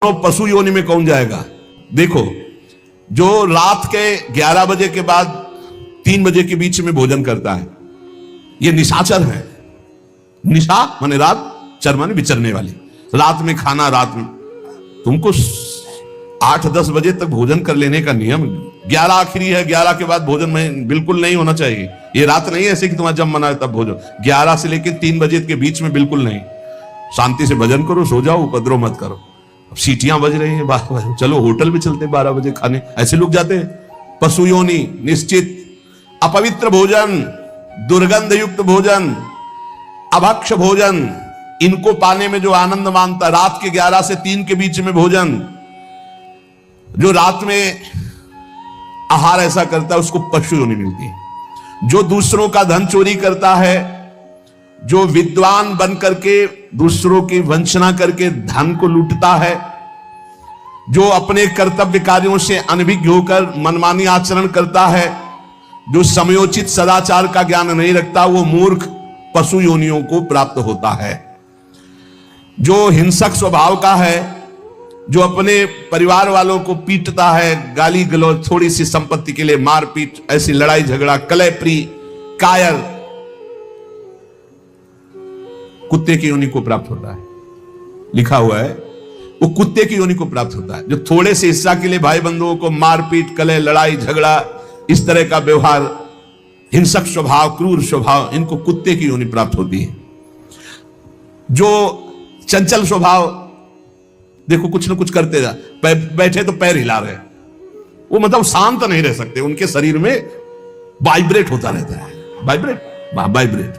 तो पशु योनि में कौन जाएगा? देखो, जो रात के 11 बजे के बाद 3 बजे के बीच में भोजन करता है, ये निशाचर है। निशा माने रात, चर माने विचरने वाली। रात में खाना, रात में तुमको 8-10 बजे तक भोजन कर लेने का नियम। 11 आखिरी है, 11 के बाद भोजन में बिल्कुल नहीं होना चाहिए। ये रात नहीं है ऐसे कि तुम्हारा जब मना है तब भोजन। 11 से लेकर 3 बजे के बीच में बिल्कुल नहीं। शांति से भजन करो, सो जाओ, उपद्रव मत करो। अब सीटियां बज रही हैं 12 बजे, चलो होटल भी चलते 12 बजे खाने, ऐसे लोग जाते हैं। पशु योनि निश्चित। अपवित्र भोजन, दुर्गंध युक्त भोजन, अभक्ष भोजन, इनको पाने में जो आनंद मानता, रात के 11 से 3 के बीच में भोजन, जो रात में आहार ऐसा करता है उसको पशु योनि मिलती है। जो दूसरों का धन चोरी करता है, जो विद्वान बन करके दूसरों की वंचना करके धन को लूटता है, जो अपने कर्तव्य कार्यों से अनभिज्ञ होकर मनमानी आचरण करता है, जो समयोचित सदाचार का ज्ञान नहीं रखता, वो मूर्ख पशु योनियों को प्राप्त होता है। जो हिंसक स्वभाव का है, जो अपने परिवार वालों को पीटता है, गाली गलौज, थोड़ी सी संपत्ति के लिए मारपीट, ऐसी लड़ाई झगड़ा, कलहप्रिय, कायर, कुत्ते की योनि को प्राप्त होता है। लिखा हुआ है वो कुत्ते की योनि को प्राप्त होता है। जो थोड़े से हिस्सा के लिए भाई बंधुओं को मारपीट, कलह, लड़ाई झगड़ा, इस तरह का व्यवहार, हिंसक स्वभाव, क्रूर स्वभाव, इनको कुत्ते की योनि प्राप्त होती है। जो चंचल स्वभाव, देखो कुछ ना कुछ करते जा, बैठे तो पैर हिला रहे, वो मतलब शांत नहीं रह सकते, उनके शरीर में वाइब्रेट होता रहता है। वाइब्रेट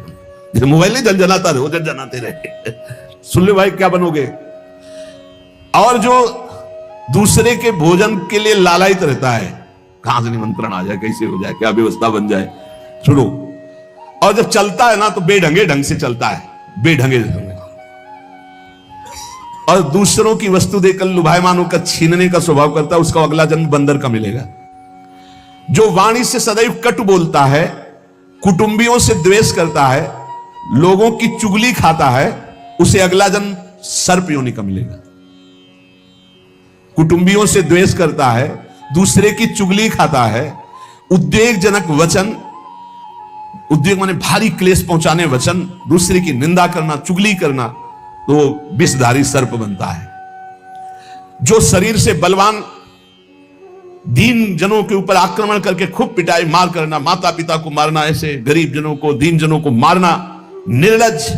जैसे मोबाइल नहीं जनाता रहे, वो जनाते रहे। सुन ले भाई क्या बनोगे। और जो दूसरे के भोजन के लिए लालायित रहता है, कहां से निमंत्रण आ जाए, कैसे हो जाए, क्या व्यवस्था बन जाए, सुनो। और जब चलता है ना तो बेढंगे ढंग से चलता है, बेढंगे ढंग। और दूसरों की वस्तु देकर लुभायमान होकर छीनने का स्वभाव करता है, उसका अगला जन्म बंदर का मिलेगा। जो वाणी से सदैव कटु बोलता है, कुटुंबियों से द्वेष करता है, लोगों की चुगली खाता है, उसे अगला जन्म सर्प योनि का मिलेगा। कुटुंबियों से द्वेष करता है, दूसरे की चुगली खाता है, उद्वेगजनक वचन, उद्वेग माने भारी क्लेश पहुंचाने वचन, दूसरे की निंदा करना, चुगली करना, तो विषधारी सर्प बनता है। जो शरीर से बलवान दीन जनों के ऊपर आक्रमण करके खूब पिटाई मार करना, माता पिता को मारना, ऐसे गरीब जनों को, दीन जनों को मारना, निर्लज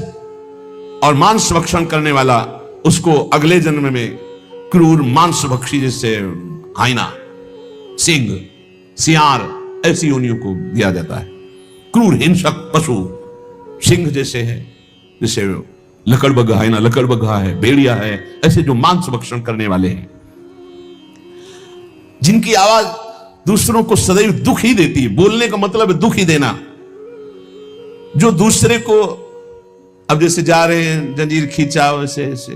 और मांस भक्षण करने वाला, उसको अगले जन्म में क्रूर मांस भक्षी, जैसे हाइना, सिंह, सियार, ऐसी योनियों को दिया जाता है। क्रूर हिंसक पशु सिंह जैसे है, जैसे लकड़बग्घा, हाइना लकड़बग्घा है, भेड़िया है, ऐसे जो मांस भक्षण करने वाले हैं, जिनकी आवाज दूसरों को सदैव दुख ही देती है। बोलने का मतलब है दुख ही देना। जो दूसरे को, अब जैसे जा रहे हैं, जंजीर खींचा, वैसे ऐसे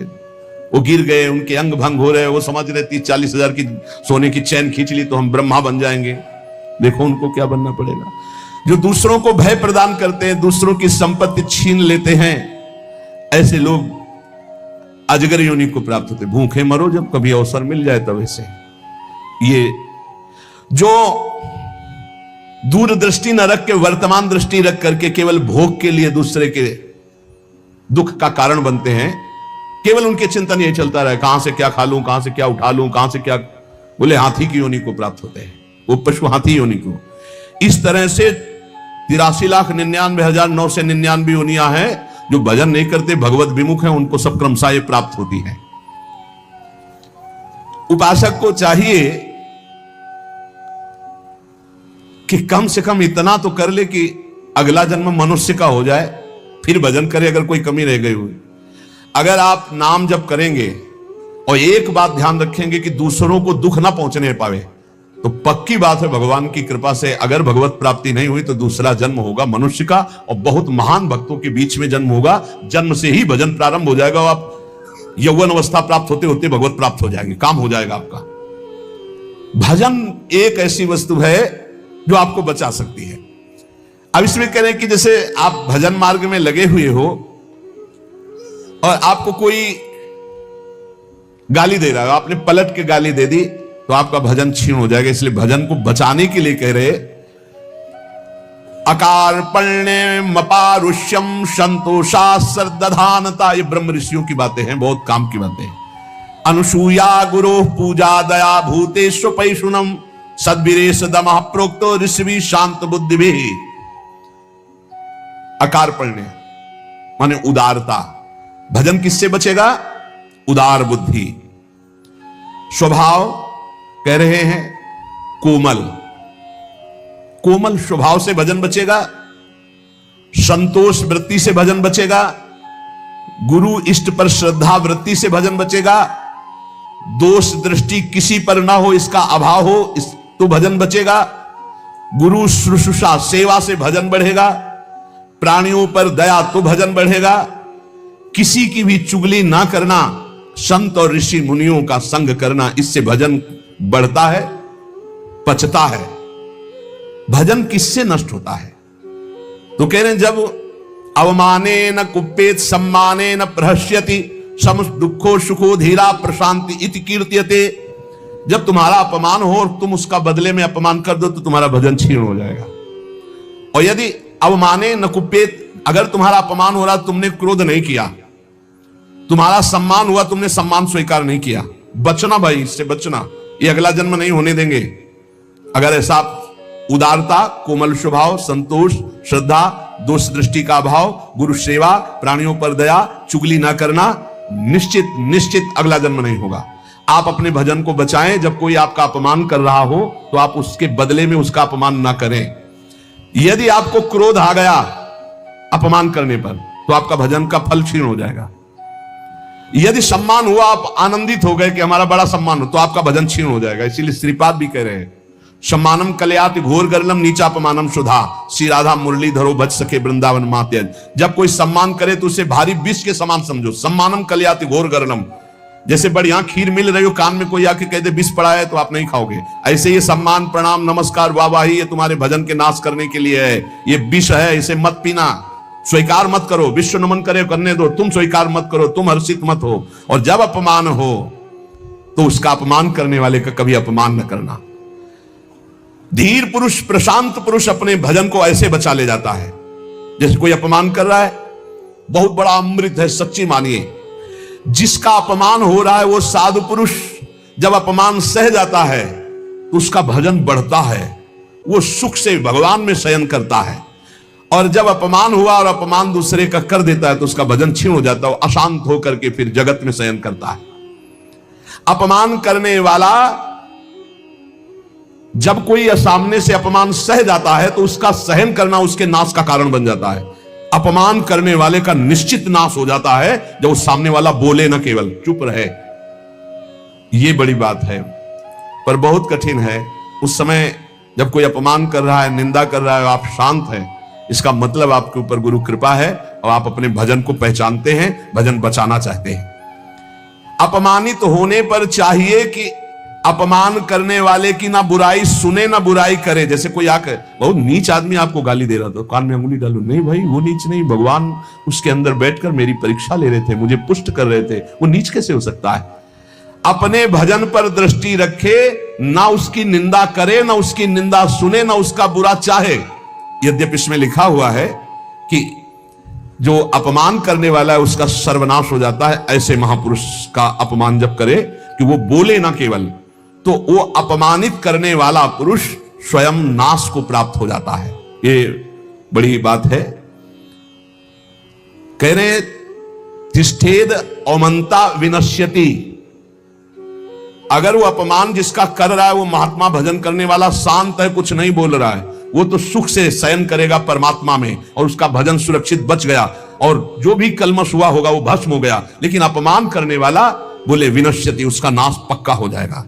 वो गिर गए, उनके अंग भंग हो रहे, वो समझ रहे 30-40 हजार की सोने की चैन खींच ली तो हम ब्रह्मा बन जाएंगे। देखो उनको क्या बनना पड़ेगा। जो दूसरों को भय प्रदान करते हैं, दूसरों की संपत्ति छीन लेते हैं, ऐसे लोग अजगर योनि को प्राप्त होते। भूखे मरो जब कभी अवसर मिल जाए तब। ऐसे ये जो दूरदृष्टि न रख के वर्तमान दृष्टि रख करके केवल भोग के लिए दूसरे के दुख का कारण बनते हैं, केवल उनके चिंतन यही चलता रहे, कहां से क्या खा लूं, कहां से क्या उठा लूं, कहां से क्या, बोले हाथी की योनि को प्राप्त होते हैं, वो पशु हाथी योनि को। इस तरह से 83,99,999 योनियां हैं। जो भजन नहीं करते, भगवत विमुख हैं, उनको सब क्रमशः ये प्राप्त होती है। उपासक को चाहिए कि कम से कम इतना तो कर ले कि अगला जन्म मनुष्य का हो जाए, फिर भजन करे अगर कोई कमी रह गई हुई। अगर आप नाम जप करेंगे और एक बात ध्यान रखेंगे कि दूसरों को दुख ना पहुंचने पावे, तो पक्की बात है भगवान की कृपा से अगर भगवत प्राप्ति नहीं हुई तो दूसरा जन्म होगा मनुष्य का, और बहुत महान भक्तों के बीच में जन्म होगा। जन्म से ही भजन प्रारंभ हो जाएगा, और आप यौवन अवस्था प्राप्त होते होते भगवत प्राप्त हो जाएंगे, काम हो जाएगा आपका। भजन एक ऐसी वस्तु है जो आपको बचा सकती है। अब इसमें कह रहे हैं कि जैसे आप भजन मार्ग में लगे हुए हो और आपको कोई गाली दे रहा है, आपने पलट के गाली दे दी तो आपका भजन छीन हो जाएगा। इसलिए भजन को बचाने के लिए कह रहे, अकारपण्य मपारुष्यम संतोषा श्रद्धानता। ये ब्रह्म ऋषियों की बातें हैं, बहुत काम की बातें हैं। अनुसूया गुरु पूजा दया भूतेषु पैशुनम सद्वीरेश दमः प्रोक्तो ऋषि शांत बुद्धि भी। अकारपण्य माने उदारता। भजन किससे बचेगा? उदार बुद्धि। स्वभाव कह रहे हैं कोमल, कोमल स्वभाव से भजन बचेगा। संतोष वृत्ति से भजन बचेगा। गुरु इष्ट पर श्रद्धा वृत्ति से भजन बचेगा। दोष दृष्टि किसी पर ना हो, इसका अभाव हो तो भजन बचेगा। गुरु शुश्रूषा सेवा से भजन बढ़ेगा। प्राणियों पर दया तो भजन बढ़ेगा। किसी की भी चुगली ना करना, संत और ऋषि मुनियों का संग करना, इससे भजन बढ़ता है, पचता है। भजन किससे नष्ट होता है? तो कह रहे हैं जब अवमाने न कुप्पेत सम्माने न प्रहस्यति सम दुखो सुखो धीरा प्रशांति इति कीर्त्यते। जब तुम्हारा अपमान हो और तुम उसका बदले में अपमान कर दो तो तुम्हारा भजन छीन हो जाएगा। और यदि अवमाने न कुप्पेत, अगर तुम्हारा अपमान हो रहा, तुमने क्रोध नहीं किया, तुम्हारा सम्मान हुआ, तुमने सम्मान स्वीकार नहीं किया, बचना भाई, इससे बचना, ये अगला जन्म नहीं होने देंगे। अगर ऐसा उदारता, कोमल स्वभाव, संतोष, श्रद्धा, दोष दृष्टि का अभाव, गुरु सेवा, प्राणियों पर दया, चुगली ना करना, निश्चित निश्चित अगला जन्म नहीं होगा। आप अपने भजन को बचाएं। जब कोई आपका अपमान कर रहा हो तो आप उसके बदले में उसका अपमान ना करें। यदि आपको क्रोध आ गया अपमान करने पर तो आपका भजन का फल क्षीण हो जाएगा। यदि सम्मान हुआ, आप आनंदित हो गए कि हमारा बड़ा सम्मान हो, तो आपका भजन क्षीण हो जाएगा। इसीलिए श्रीपाद भी कह रहे हैं, सम्मानम कलयाति घोर गर्लम नीचा अपमानम सुधा श्री राधा मुरली धरो बच सके वृंदावन मात्यज। जब कोई सम्मान करे तो उसे भारी विष के समान समझो। सम्मानम कलयाति घोर गर्लम, जैसे बढ़िया खीर मिल रही हो, कान में कोई आके कह दे विष पड़ा है तो आप नहीं खाओगे, ऐसे ये सम्मान प्रणाम नमस्कार वाहवाही ये तुम्हारे भजन के नाश करने के लिए है, ये विष है, इसे मत पीना, स्वीकार मत करो। विश्व नमन करे करने दो, तुम स्वीकार मत करो, तुम हर्षित मत हो। और जब अपमान हो तो उसका अपमान करने वाले का कभी अपमान न करना। धीर पुरुष, प्रशांत पुरुष अपने भजन को ऐसे बचा ले जाता है। जैसे कोई अपमान कर रहा है, बहुत बड़ा अमृत है, सच्ची मानिए। जिसका अपमान हो रहा है वो साधु पुरुष जब अपमान सह जाता है तो उसका भजन बढ़ता है, वो सुख से भगवान में शयन करता है। और जब अपमान हुआ और अपमान दूसरे का कर देता है तो उसका भजन क्षीण हो जाता है, वो अशांत होकर के फिर जगत में शयन करता है। अपमान करने वाला जब कोई सामने से अपमान सह जाता है तो उसका सहन करना उसके नाश का कारण बन जाता है। अपमान करने वाले का निश्चित नाश हो जाता है जब उस सामने वाला बोले न, केवल चुप रहे। ये बड़ी बात है, पर बहुत कठिन है। उस समय जब कोई अपमान कर रहा है, निंदा कर रहा है, आप शांत हैं, इसका मतलब आपके ऊपर गुरु कृपा है और आप अपने भजन को पहचानते हैं, भजन बचाना चाहते हैं। अपमानित होने पर चाहिए कि अपमान करने वाले की ना बुराई सुने ना बुराई करे। जैसे कोई आकर बहुत नीच आदमी आपको गाली दे रहा था, कान में अंगुली डालो, नहीं भाई वो नीच नहीं, भगवान उसके अंदर बैठकर मेरी परीक्षा ले रहे थे, मुझे पुष्ट कर रहे थे, वो नीच कैसे हो सकता है? अपने भजन पर दृष्टि रखे, ना उसकी निंदा करे, ना उसकी निंदा सुने, ना उसका बुरा चाहे। यद्यपि इसमें लिखा हुआ है कि जो अपमान करने वाला है उसका सर्वनाश हो जाता है। ऐसे महापुरुष का अपमान जब करे कि वो बोले ना केवल, तो वो अपमानित करने वाला पुरुष स्वयं नाश को प्राप्त हो जाता है। ये बड़ी बात है। कह रहे तिष्ठेद औमंता विनश्यति। अगर वो अपमान जिसका कर रहा है वो महात्मा भजन करने वाला शांत है, कुछ नहीं बोल रहा है, वो तो सुख से शयन करेगा परमात्मा में और उसका भजन सुरक्षित बच गया और जो भी कलमश हुआ होगा वो भस्म हो गया। लेकिन अपमान करने वाला बोले विनश्यति, उसका नाश पक्का हो जाएगा।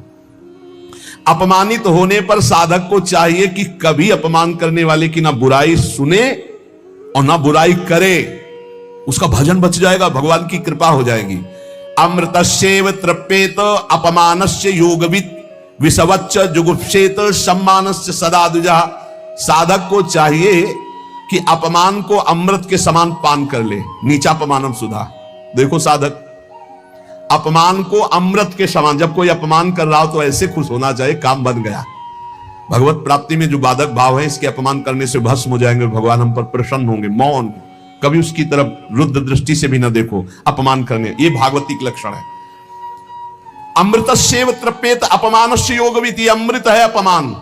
अपमानित होने पर साधक को चाहिए कि कभी अपमान करने वाले की ना बुराई सुने और ना बुराई करे, उसका भजन बच जाएगा, भगवान की कृपा हो जाएगी। अमृतस्यैव तृप्येत अपमानस्य योगवित् विषवच्च जुगुप्सेत सम्मानस्य सदा द्विजः। साधक को चाहिए कि अपमान को अमृत के समान पान कर ले, नीचा अपमानम सुधा। देखो साधक, अपमान को अमृत के समान, जब कोई अपमान कर रहा हो तो ऐसे खुश होना चाहिए काम बन गया। भगवत प्राप्ति में जो बाधक भाव है, इसके अपमान करने से भस्म हो जाएंगे, भगवान हम पर प्रसन्न होंगे। मौन, कभी उसकी तरफ रुद्र दृष्टि से भी ना देखो, अपमान करने, ये भागवतिक लक्षण है। अमृतस्येव तृप्येत अपमानस्य योगविति, अमृत है अपमान।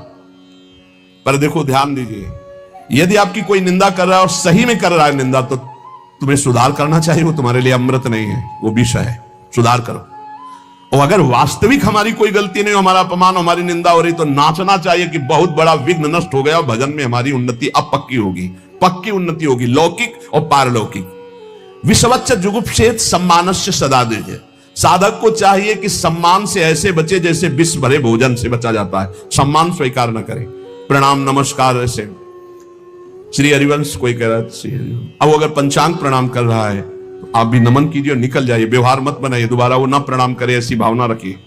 पर देखो ध्यान दीजिए, यदि आपकी कोई निंदा कर रहा है और सही में कर रहा है निंदा, तो तुम्हें सुधार करना चाहिए। वो तुम्हारे लिए अमृत नहीं है, वो विष है, सुधार करो। और अगर वास्तविक हमारी कोई गलती नहीं, हमारा अपमान, हमारी निंदा हो रही, तो नाचना चाहिए कि बहुत बड़ा विघ्न नष्ट हो गया और भजन में हमारी उन्नति अब पक्की होगी, पक्की उन्नति होगी, लौकिक और पारलौकिक। विषवच्च जुगुप्सेत सम्मानस्य सदा दीजिए। साधक को चाहिए कि सम्मान से ऐसे बचे जैसे विष भरे भोजन से बचा जाता है। सम्मान स्वीकार न करे, प्रणाम नमस्कार ऐसे। श्री हरिवंश कोई कह रहा है, अब अगर पंचांग प्रणाम कर रहा है तो आप भी नमन कीजिए और निकल जाइए, व्यवहार मत बनाइए, दोबारा वो ना प्रणाम करे, ऐसी भावना रखिए।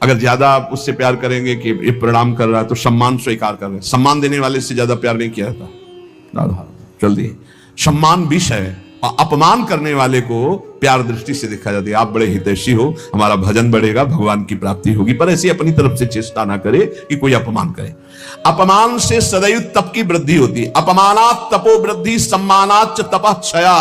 अगर ज्यादा आप उससे प्यार करेंगे कि ये प्रणाम कर रहा है, तो सम्मान स्वीकार कर रहे हैं। सम्मान देने वाले से ज्यादा प्यार नहीं किया जाता। जल्दी, सम्मान विष है और अपमान करने वाले को प्यार दृष्टि से देखा जाता है। आप बड़े हितैषी हो, हमारा भजन बढ़ेगा, भगवान की प्राप्ति होगी। पर ऐसी अपनी तरफ से चेष्टा ना करे कि कोई अपमान करे। अपमान से सदैव तप की वृद्धि होती है। अपमानात तपो वृद्धि, सम्मानात तपः क्षया।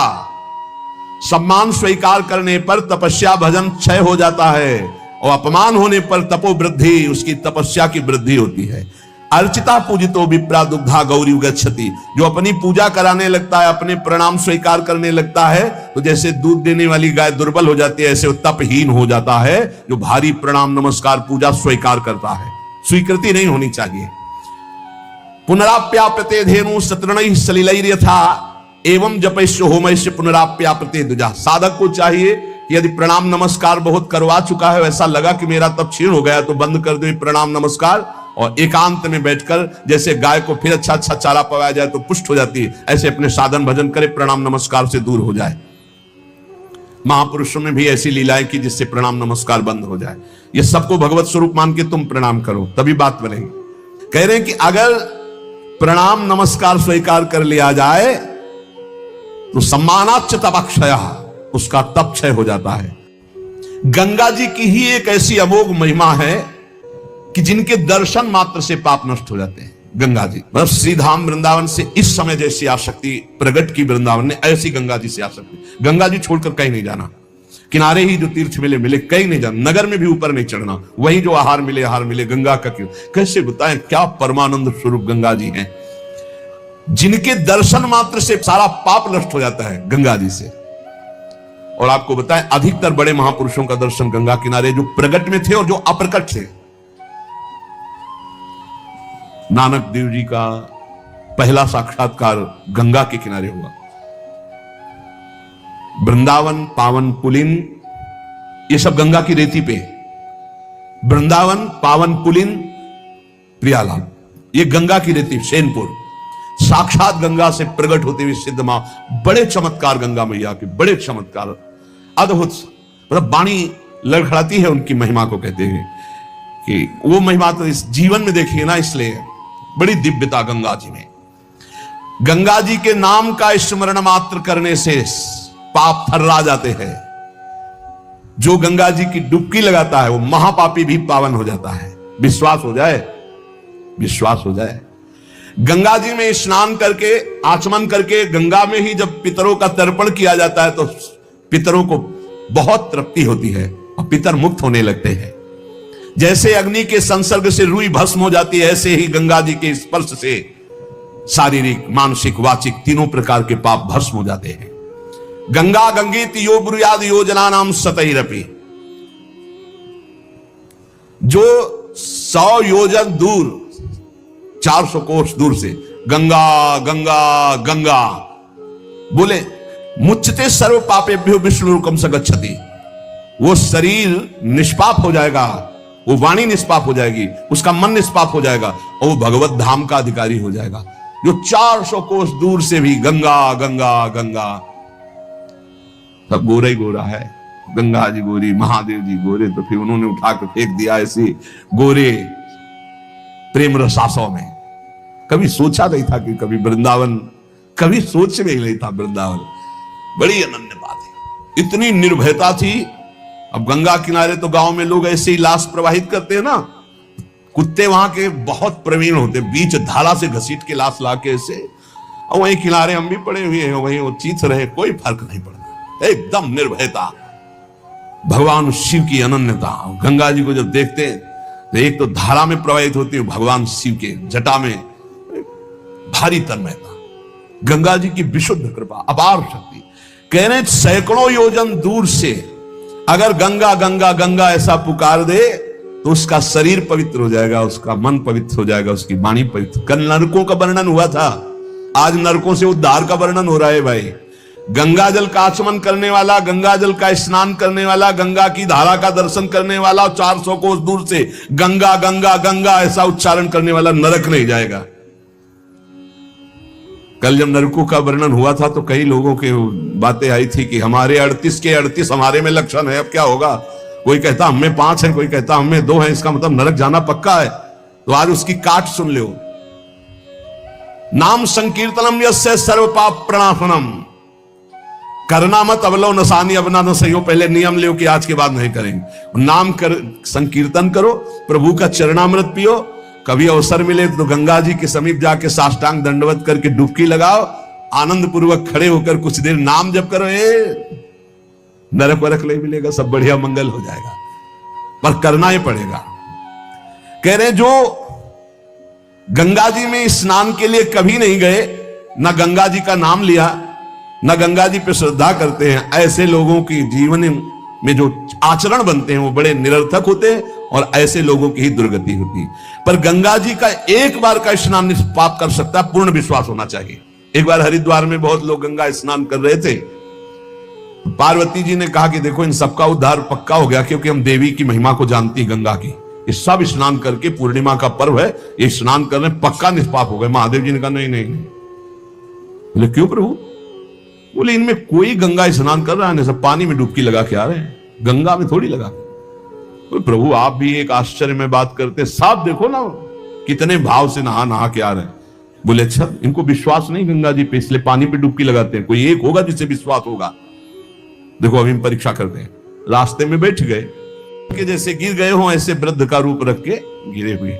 सम्मान स्वीकार करने पर तपस्या भजन क्षय हो जाता है, और अपमान होने पर तपो वृद्धि, उसकी तपस्या की वृद्धि होती है। अर्चिता पूजितो विप्रा दुग्धा गौरी गच्छति। जो अपनी पूजा कराने लगता है, अपने प्रणाम स्वीकार करने लगता है, तो जैसे दूध देने वाली गाय दुर्बल हो जाती है, ऐसे वो तपहीन हो जाता है जो भारी प्रणाम नमस्कार पूजा स्वीकार करता है। स्वीकृति नहीं होनी चाहिए। पुनराप्याप्यते धेनु सतृणैः सलिलैर्यथा एवं जपैश्य होमैश्य पुनराप्याप्यते द्विजा। साधक को चाहिए कि यदि प्रणाम नमस्कार बहुत करवा चुका है, वैसा लगा कि मेरा तप क्षीण हो गया, तो बंद कर दो प्रणाम नमस्कार और एकांत में बैठकर, जैसे गाय को फिर अच्छा अच्छा चारा पवाया जाए तो पुष्ट हो जाती है, ऐसे अपने साधन भजन करे, प्रणाम नमस्कार से दूर हो जाए। महापुरुषों ने भी ऐसी लीलाएं की जिससे प्रणाम नमस्कार बंद हो जाए। ये सबको भगवत स्वरूप मान के तुम प्रणाम करो, तभी बात बनेगी। कह रहे हैं कि अगर प्रणाम नमस्कार स्वीकार कर लिया जाए तो सम्मानाच्च तपक्षया, उसका तप क्षय हो जाता है। गंगा जी की ही एक ऐसी अमोघ महिमा है कि जिनके दर्शन मात्र से पाप नष्ट हो जाते हैं। गंगा जी मतलब श्रीधाम वृंदावन से इस समय जैसी आसक्ति प्रकट की वृंदावन ने, ऐसी गंगा जी से आसक्ति। गंगा जी छोड़कर कहीं नहीं जाना, किनारे ही जो तीर्थ मिले मिले, कहीं नहीं जाना, नगर में भी ऊपर नहीं चढ़ना, वही जो आहार मिले गंगा का क्यों। कैसे बताएं क्या परमानंद स्वरूप गंगा जी हैं, जिनके दर्शन मात्र से सारा पाप नष्ट हो जाता है गंगा जी से। और आपको बताएं अधिकतर बड़े महापुरुषों का दर्शन गंगा किनारे, जो प्रकट में थे और जो अप्रकट थे। नानक देव जी का पहला साक्षात्कार गंगा के किनारे हुआ। वृंदावन पावन पुलिन, ये सब गंगा की रेती पे। वृंदावन पावन पुलिन प्रियालाल, ये गंगा की रेती, सेनपुर। साक्षात गंगा से प्रकट होते हुए सिद्ध मां, बड़े चमत्कार गंगा मैया के, बड़े चमत्कार, अद्भुत। मतलब वाणी लड़खड़ाती है उनकी महिमा को, कहते हैं कि वो महिमा तो इस जीवन में देखिए ना, इसलिए बड़ी दिव्यता गंगा जी में। गंगा जी के नाम का स्मरण मात्र करने से पाप थर्रा जाते हैं। जो गंगा जी की डुबकी लगाता है वो महापापी भी पावन हो जाता है। विश्वास हो जाए, विश्वास हो जाए। गंगा जी में स्नान करके, आचमन करके, गंगा में ही जब पितरों का तर्पण किया जाता है तो पितरों को बहुत तृप्ति होती है और पितर मुक्त होने लगते हैं। जैसे अग्नि के संसर्ग से रुई भस्म हो जाती है, ऐसे ही गंगा जी के स्पर्श से शारीरिक, मानसिक, वाचिक तीनों प्रकार के पाप भस्म हो जाते हैं। गंगा गंगेति यो ब्रूयाद योजना नाम सतैरपि। जो 100 योजन दूर, 400 कोस दूर से गंगा गंगा गंगा बोले, मुच्यते सर्व पापेभ्यो विष्णुरूपम स गच्छति। वो शरीर निष्पाप हो जाएगा, वो वाणी निष्पाप हो जाएगी, उसका मन निष्पाप हो जाएगा और वो भगवत धाम का अधिकारी हो जाएगा। जो 400 कोस दूर से भी गंगा गंगा गंगा, सब गोरा ही गोरा है। गंगा जी गोरी, महादेव जी गोरे, तो फिर उन्होंने उठा के फेंक दिया ऐसे गोरे प्रेम रसासों में। कभी सोचा नहीं था कि कभी वृंदावन, कभी सोच में ही नहीं था वृंदावन। बड़ी अनन्य बात है, इतनी निर्भयता थी अब गंगा किनारे तो गांव में लोग ऐसे ही लाश प्रवाहित करते हैं ना, कुत्ते वहां के बहुत प्रवीण होते, बीच धारा से घसीट के लाश लाके ऐसे, और वहीं किनारे हम भी पड़े हुए हैं, वहीं वो चीथ रहे, कोई फर्क नहीं पड़ता, एकदम निर्भयता, भगवान शिव की अनन्यता। गंगा जी को जब देखते हैं तो एक तो धारा में प्रवाहित होती है, भगवान शिव के जटा में भारी तन्मयता, गंगा जी की विशुद्ध कृपा, अपार शक्ति। कह रहे सैकड़ों योजन दूर से अगर गंगा गंगा गंगा ऐसा पुकार दे तो उसका शरीर पवित्र हो जाएगा, उसका मन पवित्र हो जाएगा, उसकी वाणी पवित्र। कल नरकों का वर्णन हुआ था, आज नरकों से उद्धार का वर्णन हो रहा है भाई। गंगा जल का आचमन करने वाला, गंगा जल का स्नान करने वाला, गंगा की धारा का दर्शन करने वाला, 400 कोस दूर से गंगा गंगा गंगा ऐसा उच्चारण करने वाला नरक नहीं जाएगा। कल जब नरकों का वर्णन हुआ था तो कई लोगों की बातें आई थी कि हमारे 38 के 38 हमारे में लक्षण है, अब क्या होगा। कोई कहता हमें 5 है, कोई कहता हमें 2 है, इसका मतलब नरक जाना पक्का है। तो आज उसकी काट सुन लो। नाम संकीर्तनम यस्य सर्व पाप प्रणाशनम, करना मत अवलो नसानी अपना न सही हो। पहले नियम लो कि आज के बाद नहीं करेंगे। नाम कर संकीर्तन करो, प्रभु का चरणामृत पियो, कभी अवसर मिले तो गंगा जी के समीप जाके साष्टांग दंडवत करके डुबकी लगाओ, आनंद पूर्वक खड़े होकर कुछ देर नाम जप करो, नरक वरक नहीं मिलेगा, सब बढ़िया मंगल हो जाएगा, पर करना ही पड़ेगा। कह रहे जो गंगा जी में स्नान के लिए कभी नहीं गए, ना गंगा जी का नाम लिया, ना गंगा जी पे श्रद्धा करते हैं, ऐसे लोगों की जीवन में जो आचरण बनते हैं वो बड़े निरर्थक होते हैं और ऐसे लोगों की ही दुर्गति होती है। पर गंगा जी का एक बार का स्नान निष्पाप कर सकता है, पूर्ण विश्वास होना चाहिए। एक बार हरिद्वार में बहुत लोग गंगा स्नान कर रहे थे, पार्वती जी ने कहा कि देखो इन सबका उद्धार पक्का हो गया, क्योंकि हम देवी की महिमा को जानती है गंगा की, ये सब स्नान करके, पूर्णिमा का पर्व है, ये स्नान करने पक्का निष्पाप हो गए। महादेव जी ने कहा नहीं नहीं नहीं। बोले क्यों प्रभु? बोले इनमें कोई गंगा स्नान कर रहा है, सब पानी में डुबकी लगा के आ रहे हैं, गंगा में थोड़ी लगा। तो प्रभु आप भी एक आश्चर्य में बात करते, साफ देखो ना कितने भाव से नहा नहा के आ रहे हैं। बोले अच्छा इनको विश्वास नहीं गंगा जी पे, इसलिए पानी पे डुबकी लगाते हैं, कोई एक होगा जिसे विश्वास होगा। देखो अभी हम परीक्षा करते हैं। रास्ते में बैठ गए कि जैसे गिर गए हो ऐसे वृद्ध का रूप रख के गिरे हुए,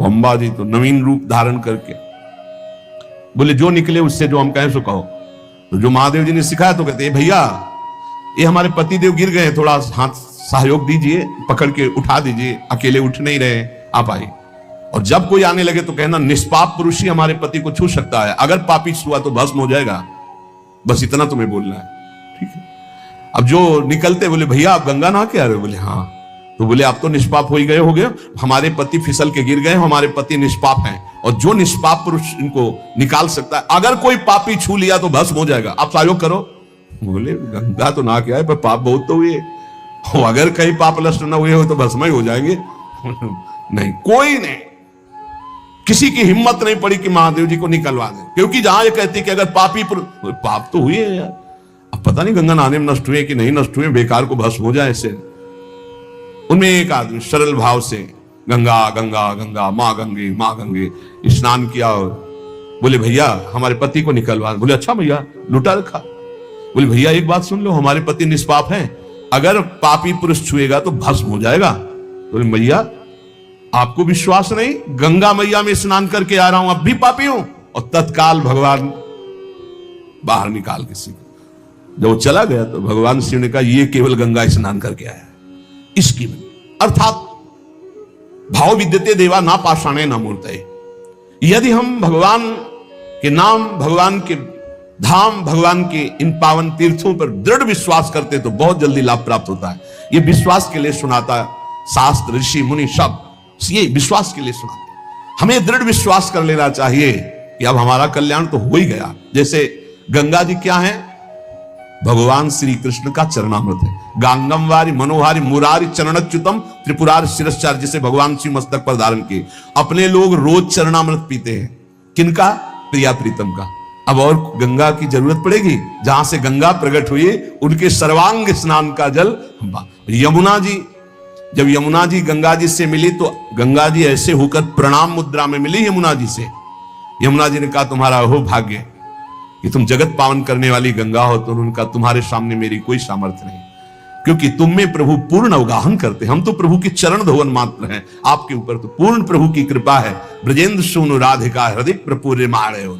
अम्बा जी तो नवीन रूप धारण करके बोले जो निकले उससे जो हम कहें सो कहो। तो जो महादेव जी ने सिखाया तो कहते भैया ये हमारे पति देव गिर गए, थोड़ा हाथ सहयोग दीजिए, पकड़ के उठा दीजिए, अकेले उठ नहीं रहे, आप आइए। और जब कोई आने लगे तो कहना निष्पाप पुरुष ही हमारे पति को छू सकता है, अगर पापी छुआ तो भस्म हो जाएगा, बस इतना तुम्हें बोलना है, ठीक है। अब जो निकलते बोले भैया आप गंगा नहा के आ रहे हो? बोले हाँ। तो बोले आप तो निष्पाप हो ही गए होगे, हमारे पति फिसल के गिर गए, हमारे पति निष्पाप हैं, और जो निष्पाप पुरुष इनको निकाल सकता है, अगर कोई पापी छू लिया तो भस्म हो जाएगा, आप सहयोग करो। बोले गंगा तो नहा के आए पर पाप बहुत तो हुए, अगर कहीं पाप नष्ट न हुए हो तो भस्म ही हो जाएंगे। नहीं, कोई नहीं, किसी की हिम्मत नहीं पड़ी कि महादेव जी को निकलवा दें, क्योंकि जहां ये कहती कि अगर पापी पाप तो हुए यार, अब पता नहीं गंगा नहाने में नष्ट हुए कि नहीं नष्ट हुए, बेकार को भस्म हो जाए ऐसे। उनमें एक आदमी सरल भाव से गंगा गंगा गंगा माँ गंगे स्नान किया, बोले भैया हमारे पति को निकलवा। बोले अच्छा भैया, लुटा रखा। बोले भैया एक बात सुन लो, हमारे पति निष्पाप हैं, अगर पापी पुरुष छुएगा तो भस्म हो जाएगा। बोले भैया आपको विश्वास नहीं, गंगा मैया में स्नान करके आ रहा हूं, अब भी पापी हूं। और तत्काल भगवान बाहर निकाल किसी को। जब वो चला गया तो भगवान शिव ने कहा ये केवल गंगा स्नान करके आया है, इसकी अर्थात भाव विद्यते देवा ना पाषाणे ना मूर्तये। यदि हम भगवान के नाम, भगवान के धाम, भगवान के इन पावन तीर्थों पर दृढ़ विश्वास करते तो बहुत जल्दी लाभ प्राप्त होता है। ये विश्वास के लिए सुनाता शास्त्र, ऋषि मुनि सब ये विश्वास के लिए सुनाते। हमें दृढ़ विश्वास कर लेना चाहिए कि अब हमारा कल्याण तो हो ही गया। जैसे गंगा जी क्या है? भगवान श्री कृष्ण का चरणामृत है। गांगम वारी मनोहारी मुरारी चरणच्युतम त्रिपुरार शिरश्चार, जिसे भगवान शिव मस्तक पर धारण किए। अपने लोग रोज चरणामृत पीते हैं, किनका? प्रिया प्रीतम का। अब और गंगा की जरूरत पड़ेगी? जहां से गंगा प्रकट हुई उनके सर्वांग स्नान का जल। यमुना जी, जब यमुना जी गंगा जी से मिली तो गंगा जी ऐसे होकर प्रणाम मुद्रा में मिली यमुना जी से। यमुना जी ने कहा तुम्हारा अहो भाग्य कि तुम जगत पावन करने वाली गंगा हो, तो उनका तुम्हारे सामने मेरी कोई सामर्थ्य नहीं। क्योंकि तुम में प्रभु पूर्ण अवगाहन करते। हम तो प्रभु के चरण धोवन मात्र हैं, आपके ऊपर तो पूर्ण प्रभु की कृपा है। ब्रजेंद्र सोनु राधिका हृदय प्रपूर्य मारे हो।